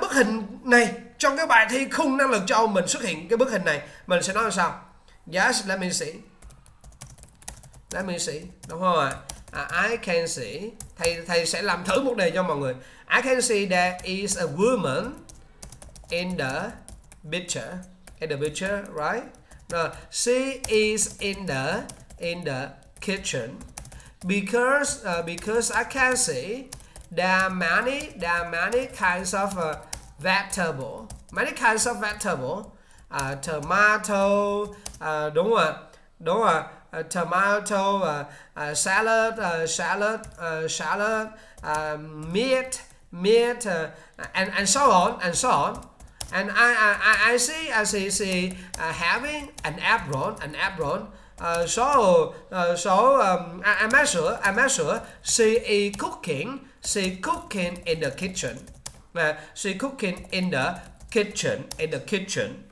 bức hình này trong cái bài thi khung năng lực châu Âu mình xuất hiện cái bức hình này, mình sẽ nói là sao? Yes, let me see. Let me see, đúng không ạ? I can see. Thầy sẽ làm thử một đề cho mọi người. I can see there is a woman in the picture. In the picture, right? She is in the kitchen because I can see there are many kinds of vegetable. Many kinds of vegetable. Tomato, đúng rồi. Đúng rồi. Tomato, salad, meat, and so on, and I see having an apron, I'm not sure she is cooking in the kitchen. She cooking in the kitchen.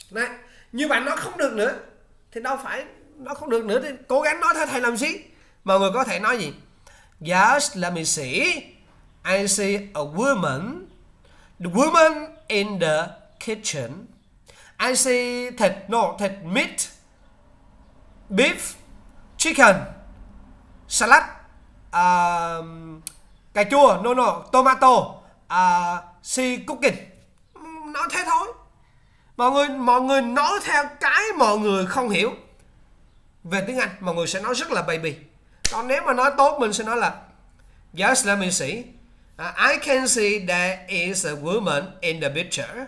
Đấy, như bạn nói không được nữa thì đâu phải nó không được nữa thì cố gắng nói theo thầy làm gì. Mọi người có thể nói gì? Yes, let me see. I see a woman. The woman in the kitchen. I see thịt meat, beef, chicken, salad, cà chua, tomato, she cooking. Nói thế thôi. Mọi người nói theo cái mọi người không hiểu về tiếng Anh, mọi người sẽ nói rất là baby. Còn nếu mà nói tốt mình sẽ nói là yes, let me see. I can see there is a woman in the picture.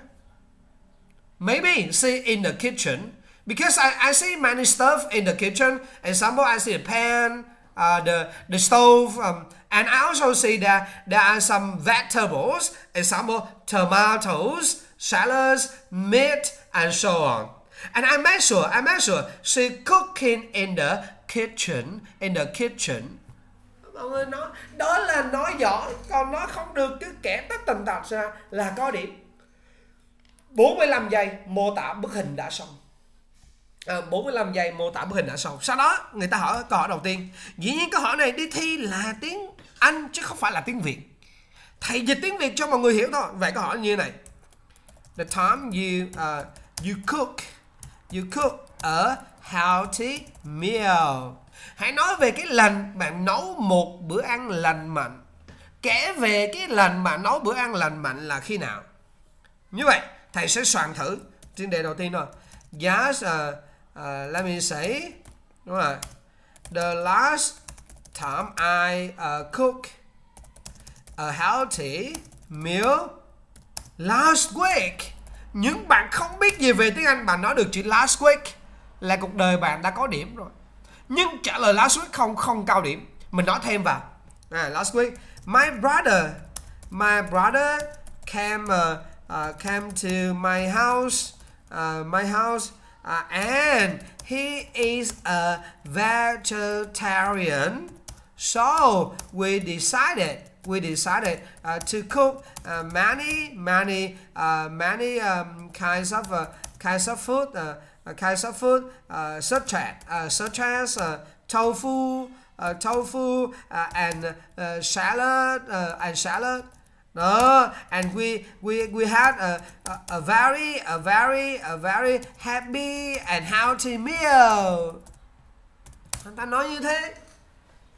Maybe she in the kitchen because I see many stuff in the kitchen. Example, I see a pan, the stove, and I also see that there are some vegetables. Example, tomatoes, salads, meat, and so on. And I make sure she cooking in the kitchen. Mọi người nói đó là nói giỏi, còn nói không được cứ kẻ tất tần tật ra là có điểm. 45 giây mô tả bức hình đã xong. 45 giây mô tả bức hình đã xong. Sau đó người ta hỏi câu hỏi đầu tiên. Dĩ nhiên câu hỏi này đi thi là tiếng Anh chứ không phải là tiếng Việt. Thầy dịch tiếng Việt cho mọi người hiểu thôi. Vậy câu hỏi như này. The time you cook a healthy meal. Hãy nói về cái lần bạn nấu một bữa ăn lành mạnh. Kể về cái lần bạn nấu bữa ăn lành mạnh là khi nào. Như vậy thầy sẽ soạn thử chuyên đề đầu tiên thôi. Yes, let me say. Đúng rồi. The last time I cook a healthy meal last week. Những bạn không biết gì về tiếng Anh, bạn nói được chữ last week là cuộc đời bạn đã có điểm rồi. Nhưng trả lời last week không cao điểm. Mình nói thêm vào. Last week, my brother came to my house, and he is a vegetarian. So we decided to cook many kinds of food, such as tofu and salad. And we had a very happy and healthy meal. Người ta nói như thế.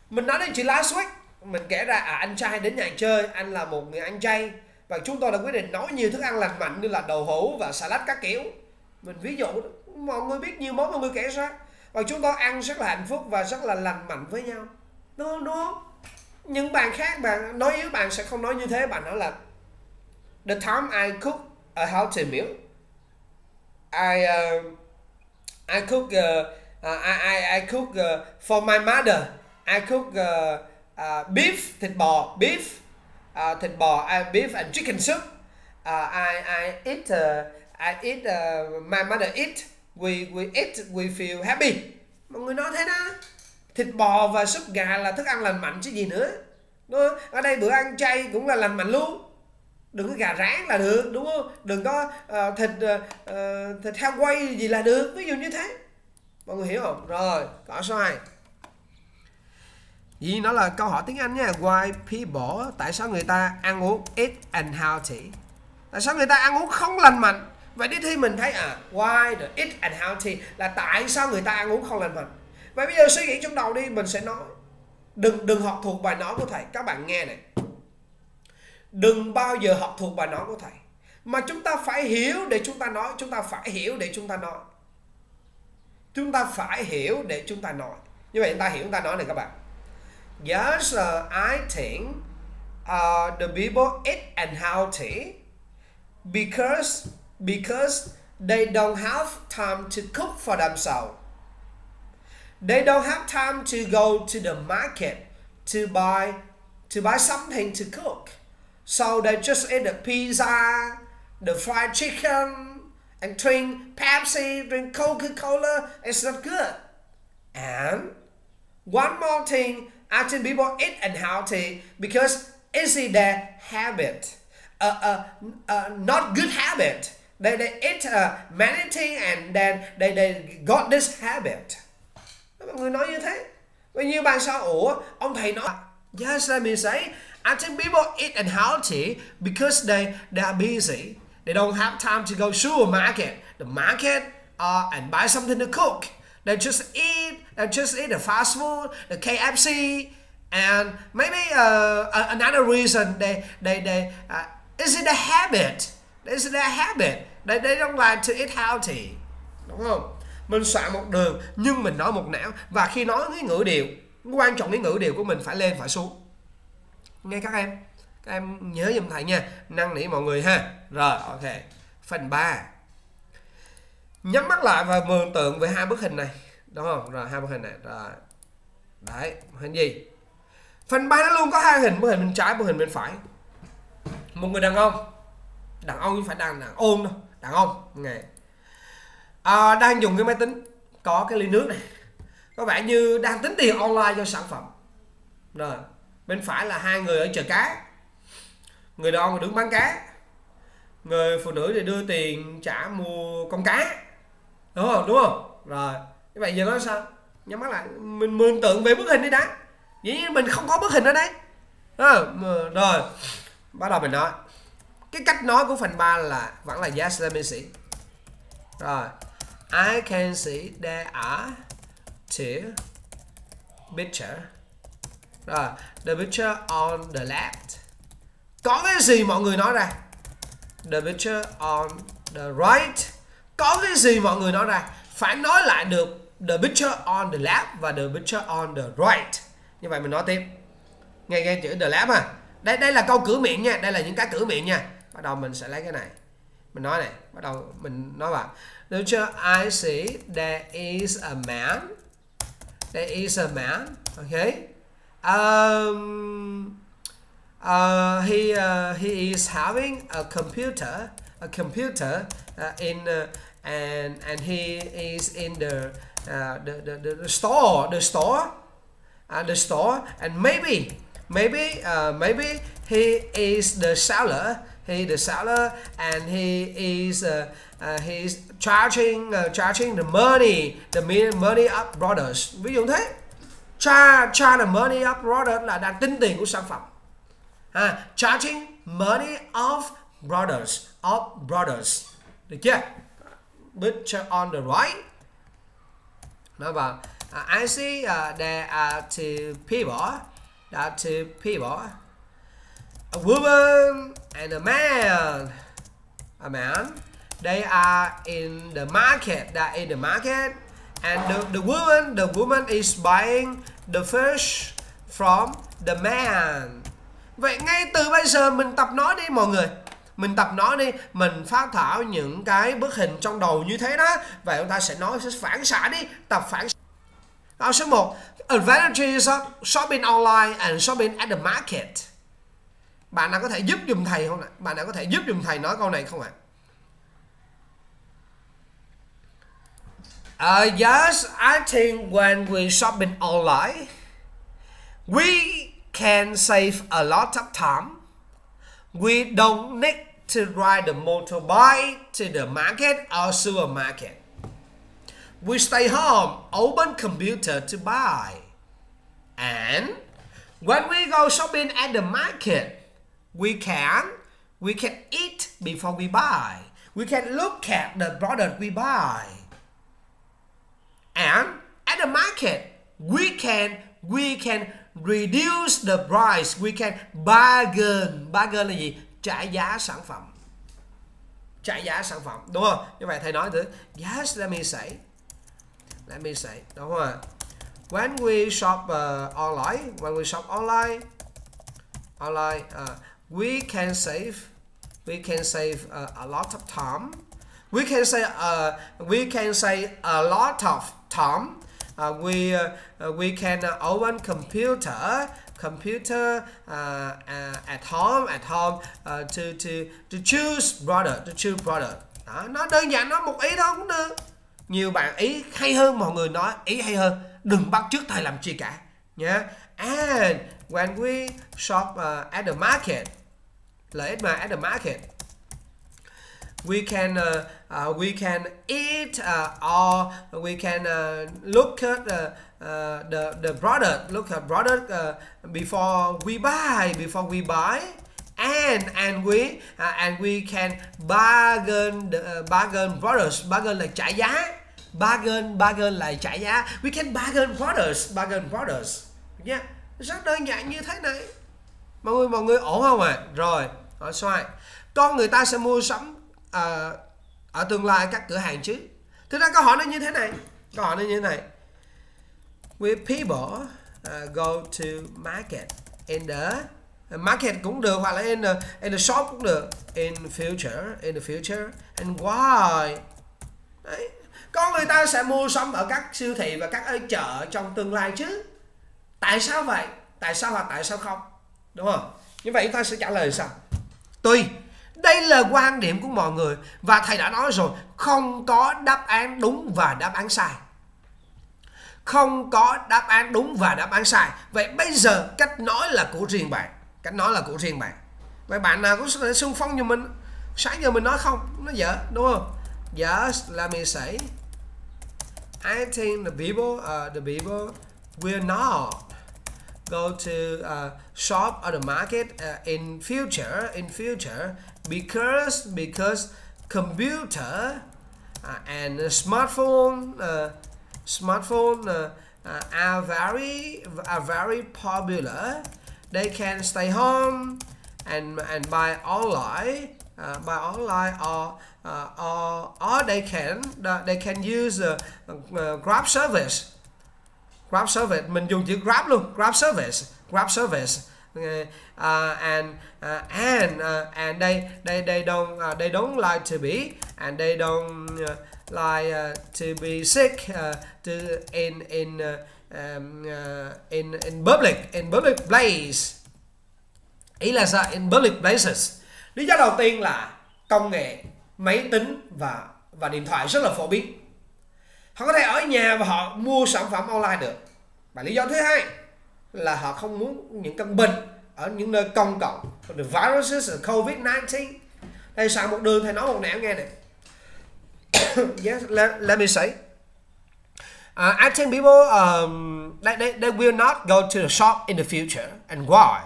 Mình nói đến chữ last week, mình kể ra anh trai đến nhà chơi, anh là một người ăn chay và chúng tôi đã quyết định nấu nhiều thức ăn lành mạnh như là đậu hũ và salad các kiểu. Mình ví dụ mọi người biết nhiều món mọi người kể ra và chúng tôi ăn rất là hạnh phúc và rất là lành mạnh với nhau. Đúng không? Những bạn khác, bạn nói yếu bạn sẽ không nói như thế, bạn nói là the time I cook a healthy meal, I cook for my mother. I cook beef, thịt bò, beef and chicken soup. I eat my mother eat. We eat, we feel happy. Mọi người nói thế đó. Thịt bò và súp gà là thức ăn lành mạnh chứ gì nữa. Đúng không? Ở đây bữa ăn chay cũng là lành mạnh luôn. Đừng có gà rán là được, đúng không? Đừng có thịt heo quay gì là được, ví dụ như thế. Mọi người hiểu không? Rồi, câu số 2. Vì nó là câu hỏi tiếng Anh nha. Why people, tại sao người ta ăn uống eat and healthy? Tại sao người ta ăn uống không lành mạnh? Vậy đi thi mình thấy why the eat and healthy là tại sao người ta ăn uống không lành mạnh. Vậy bây giờ suy nghĩ trong đầu đi, mình sẽ nói. Đừng học thuộc bài nói của thầy. Các bạn nghe này. Đừng bao giờ học thuộc bài nói của thầy. Mà chúng ta phải hiểu để chúng ta nói. Chúng ta phải hiểu để chúng ta nói. Chúng ta phải hiểu để chúng ta nói. Như vậy chúng ta hiểu, chúng ta nói này các bạn. Yes, I think the people eat unhealthy because they don't have time to cook for themselves. They don't have time to go to the market to buy something to cook. So they just eat the pizza, the fried chicken, and drink Pepsi, drink Coca-Cola. It's not good. And one more thing, I think people eat unhealthy because it's their habit. Not good habit. They eat many things and then they got this habit. Mọi người nói như thế. Vì nhiều bạn sao, ông thầy nói, yes, let me say, I think people eat unhealthy because they are busy. They don't have time to go supermarket, the market, and buy something to cook. They just eat the fast food, the KFC, and maybe another reason they is it a habit? Is it a habit? They don't like to eat healthy, đúng không? Mình soạn một đường nhưng mình nói một nẻo. Và khi nói cái ngữ điệu, quan trọng cái ngữ điệu của mình phải lên phải xuống. Nghe các em nhớ giùm thầy nha, năn nỉ mọi người ha. Rồi, ok. Phần 3. Nhắm mắt lại và mường tượng về hai bức hình này, đúng không? Rồi, hai bức hình này. Rồi. Đấy, hình gì? Phần 3 nó luôn có hai hình, bức hình bên trái, bức hình bên phải. Một người đàn ông không phải đàn ông đâu, đàn ông nghe. Đang dùng cái máy tính, có cái ly nước này, có vẻ như đang tính tiền online cho sản phẩm. Rồi, bên phải là hai người ở chợ cá, người đàn ông đứng bán cá, người phụ nữ thì đưa tiền trả mua con cá, đúng không? Rồi, như vậy giờ nói sao? Nhắm mắt lại, mình mường tượng về bức hình đi đã. Dĩ nhiên mình không có bức hình ở đây. Rồi, bắt đầu mình nói. Cái cách nói của phần 3 là vẫn là yes, let me see. Rồi, I can see there are two picture. Rồi, the picture on the left. Có cái gì mọi người nói ra? The picture on the right. Có cái gì mọi người nói ra? Phải nói lại được the picture on the left và the picture on the right. Như vậy mình nói tiếp. Nghe chữ the left ha. Đây là câu cửa miệng nha, đây là những cái cửa miệng nha. Bắt đầu mình sẽ lấy cái này. Mình nói này, bắt đầu mình nói vào. The picture I see there is a man. There is a man. Okay. He is having a computer and he is in the store and maybe he is the seller. And he is he's charging the money up brothers. Ví dụ thế. Charge the money up brothers là đang tính tiền của sản phẩm. Charging money of brothers. Được chưa? Picture on the right. Nói vào I see there are two people. A woman and a man. They are in the market. And the woman is buying the fish from the man. Vậy ngay từ bây giờ mình tập nói đi mọi người. Mình tập nói đi, mình phát thảo những cái bức hình trong đầu như thế đó. Và chúng ta sẽ nói, sẽ phản xạ đi, tập phản xạ. Số 1, advantages of shopping online and shopping at the market. Bạn nào có thể giúp dùm thầy không ạ? Bạn nào có thể giúp dùm thầy nói câu này không ạ? Yes, I think when we shopping online, we can save a lot of time. We don't need to ride the motorbike to the market or supermarket. We stay home, open computer to buy. And when we go shopping at the market, we can eat before we buy. We can look at the product we buy. And at the market, we can reduce the price. We can bargain. Bargain là gì? Trả giá sản phẩm. Trả giá sản phẩm, đúng không? Như vậy thầy nói thử. Yes, let me say. Đúng không ạ? When we shop online, we can save a lot of time. We can say a lot of time. We can open computer at home to choose product. Đó, nó đơn giản, nó một ý thôi cũng được. Nhiều bạn ý hay hơn, mọi người nói ý hay hơn. Đừng bắt chước thầy làm chi cả nhé. And when we shop at the market, lợi ích mà at the market, we can eat or we can look at the product, before we buy, and we can bargain products. Bargain là trả giá. Bargain là trả giá. We can bargain products. Yeah. Rất đơn giản như thế này. Mọi người ổn không ạ? Rồi, hỏi xoay. Con người ta sẽ mua sắm ở tương lai các cửa hàng chứ. Thực ra câu hỏi nó như thế này. Will people go to market in the market cũng được, hoặc là in the shop cũng được. In the future. And why? Đấy. Con người ta sẽ mua sắm ở các siêu thị và các chợ trong tương lai chứ. Tại sao vậy? Tại sao hoặc tại sao không? Đúng không? Như vậy chúng ta sẽ trả lời sao? Tùy. Đây là quan điểm của mọi người. Và thầy đã nói rồi, không có đáp án đúng và đáp án sai. Không có đáp án đúng và đáp án sai. Vậy bây giờ cách nói là của riêng bạn. Vậy bạn nào có thể xung phong cho mình? Sáng giờ mình nói không, nó dở, đúng không? Yes, let me say. I think the people will not go to shop at the market in future because computer and smartphone are very popular. They can stay home and buy online or they can use Grab service. Mình dùng chữ Grab luôn. Grab service. And they don't like to be, and they don't like to be sick in public place. Ý là sao? In public places. Lý do đầu tiên là công nghệ, máy tính và điện thoại rất là phổ biến. Họ có thể ở nhà và họ mua sản phẩm online được. Và lý do thứ hai là họ không muốn những căn bệnh ở những nơi công cộng, the viruses, COVID-19. Thầy soạn một đường, thầy nói một nẻo nghe này. Yes, let me say. I think people they will not go to the shop in the future. And why?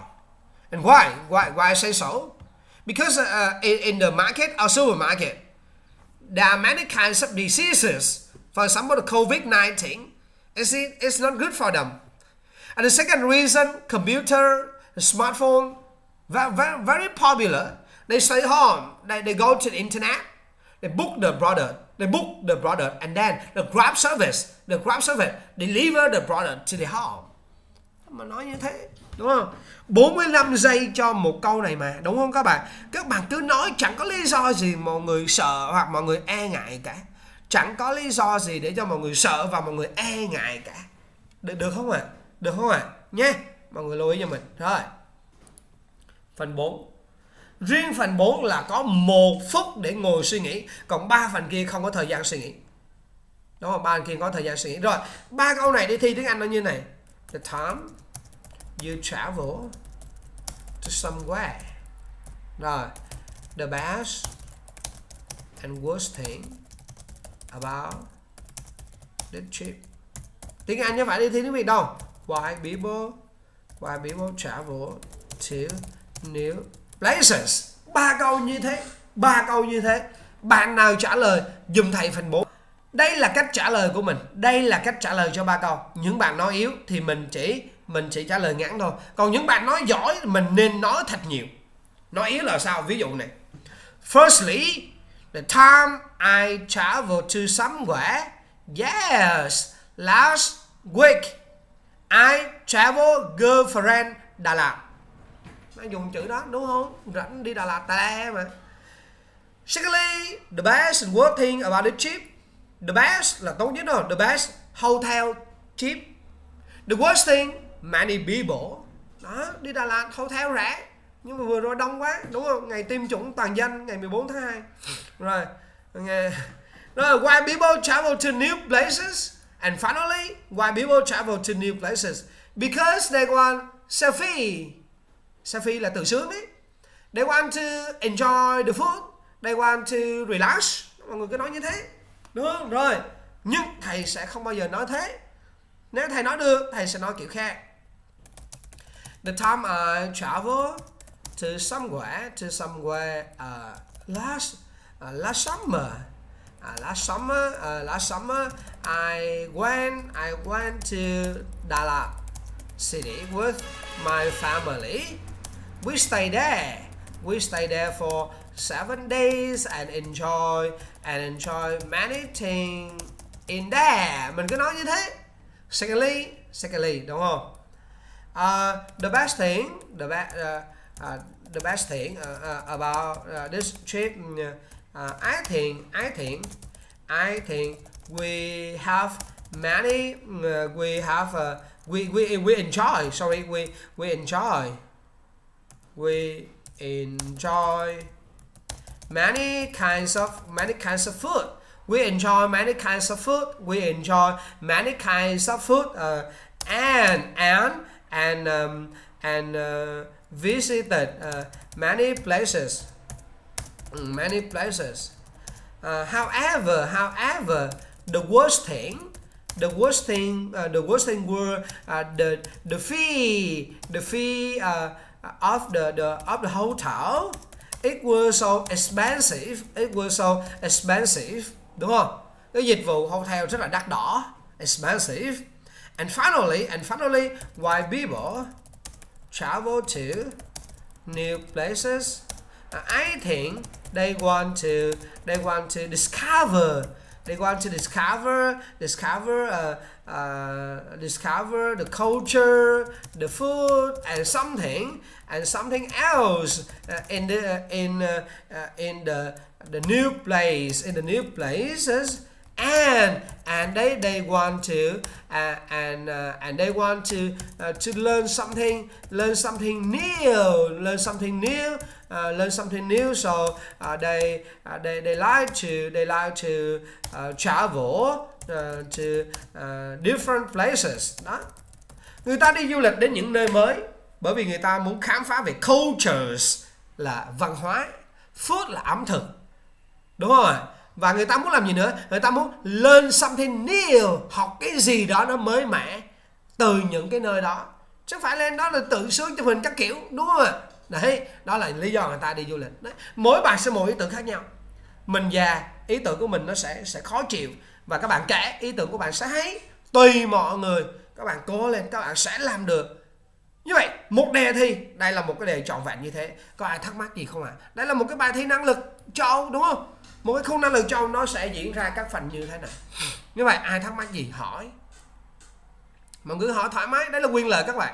Why I say so? Because in the market or supermarket, there are many kinds of diseases. For example, the COVID-19, it's not good for them. And the second reason, computer, the smartphone, very popular. They stay home, they go to the internet, they book the product, and then the Grab service deliver the product to the home. Mà nói như thế, đúng không? 45 giây cho một câu này mà, đúng không các bạn? Các bạn cứ nói, chẳng có lý do gì mọi người sợ hoặc mọi người e ngại cả. Chẳng có lý do gì để cho mọi người sợ và mọi người e ngại cả. Được không ạ? Được không ạ? Nhé, mọi người lưu ý cho mình. Rồi. Phần 4. Riêng phần 4 là có 1 phút để ngồi suy nghĩ, còn 3 phần kia không có thời gian suy nghĩ. Đúng không? 3 phần kia có thời gian suy nghĩ. Rồi, 3 câu này đi thi tiếng Anh nó như này. The time you travel to somewhere. Rồi. The best and worst thing about the trip. Tiếng Anh chứ phải đi thi tiếng Việt đâu. Why people travel to new places. 3 câu như thế. 3 câu như thế. Bạn nào trả lời dùm thầy phần 4. Đây là cách trả lời của mình. Đây là cách trả lời cho 3 câu. Những bạn nói yếu thì mình chỉ trả lời ngắn thôi. Còn những bạn nói giỏi mình nên nói thật nhiều. Nói yếu là sao? Ví dụ này. Firstly, the time I traveled to somewhere. Yes, last week I traveled girlfriend Đà Lạt. Nó dùng chữ đó đúng không? Rảnh đi Đà Lạt ta mà. Secondly, the best and worst thing about the trip. The best là tốt nhất rồi. The best hotel cheap. The worst thing many people. Đó, đi Đà Lạt hotel rẻ. Nhưng mà vừa rồi đông quá, đúng không? Ngày tiêm chủng toàn dân ngày 14 tháng 2. Rồi, rồi why people travel to new places. And finally, why people travel to new places. Because they want selfie. Selfie là tự sướng ấy. They want to enjoy the food. They want to relax. Mọi người cứ nói như thế. Đúng không? Rồi. Nhưng thầy sẽ không bao giờ nói thế. Nếu thầy nói được, thầy sẽ nói kiểu khác. The time I travel to somewhere last summer. Last summer I went to Đà Lạt city with my family. We stayed there for 7 days and enjoy many things in there. Mình cứ nói như thế. Secondly, đúng không? The best thing about this trip, I think we have many we enjoy many kinds of food. We enjoy many kinds of food. We enjoy many kinds of food and visited many places. However, the worst thing were the fee of the hotel. It was so expensive. Đúng không? Cái dịch vụ hotel rất là đắt đỏ. Expensive. And finally, why people travel to new places? I think they want to discover the culture, the food, and something else in the new places, and they want to learn something new. So they like to travel to different places. Đó. Người ta đi du lịch đến những nơi mới bởi vì người ta muốn khám phá về cultures là văn hóa, food là ẩm thực. Đúng rồi. Và người ta muốn làm gì nữa? Người ta muốn learn something new, học cái gì đó nó mới mẻ từ những cái nơi đó. Chứ không phải lên đó là tự sướng chụp hình các kiểu, đúng không ạ? Đấy, đó là lý do người ta đi du lịch. Đấy. Mỗi bạn sẽ một ý tưởng khác nhau. Mình già, ý tưởng của mình nó sẽ khó chịu. Và các bạn trẻ, ý tưởng của bạn sẽ hay. Tùy mọi người, các bạn cố lên, các bạn sẽ làm được. Như vậy, một đề thi, đây là một cái đề trọn vẹn như thế. Có ai thắc mắc gì không ạ? Đây là một cái bài thi năng lực châu, đúng không? Một cái khung năng lực châu nó sẽ diễn ra các phần như thế này. Như vậy, ai thắc mắc gì hỏi. Mọi người hỏi thoải mái, đấy là quyền lợi các bạn.